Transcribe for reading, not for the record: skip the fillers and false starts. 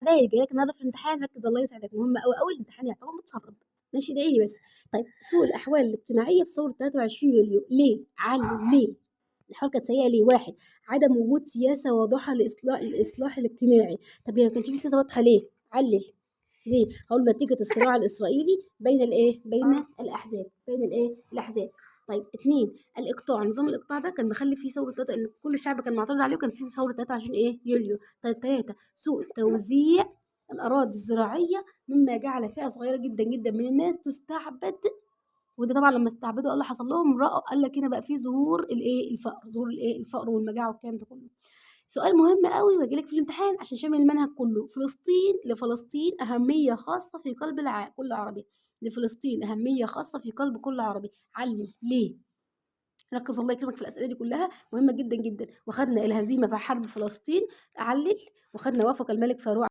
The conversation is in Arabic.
ده جاي لك النهارده في الامتحان، ركز الله يسعدك، مهم أوي أوي الامتحان يعتبر متسرب. ماشي، ادعي لي بس. طيب، سوء الأحوال الاجتماعية في ثورة 23 يوليو، ليه؟ علل ليه؟ الأحوال كانت سيئة ليه؟ واحد، عدم وجود سياسة واضحة لإصلاح الاجتماعي. طب هي ما كانش في سياسة واضحة ليه؟ علل. ليه؟ هقول نتيجة الصراع الإسرائيلي بين الإيه؟ بين الأحزاب، بين الإيه؟ الأحزاب. طيب، اتنين، الإقطاع، نظام الإقطاع ده كان مخلي فيه ثورة إن كل الشعب كان معترض عليه، وكان فيه ثورة 23 إيه؟ يوليو. طيب، تلاتة، سوء توزيع الأراضي الزراعية، مما جعل فئة صغيرة جدا جدا من الناس تستعبد. وده طبعا لما استعبدوا ايه اللي حصل لهم؟ رأوا قال لك هنا بقى في ظهور الايه؟ الفقر، ظهور الايه؟ الفقر والمجاعه والكلام ده كله. سؤال مهم قوي ويجي لك في الامتحان عشان شامل المنهج كله. لفلسطين أهمية خاصة في قلب كل عربي. لفلسطين أهمية خاصة في قلب كل عربي. علل ليه؟ ركز الله يكرمك في الأسئلة دي كلها، مهمة جدا جدا. وخدنا الهزيمة في حرب فلسطين، علل. وخدنا وافق الملك فاروق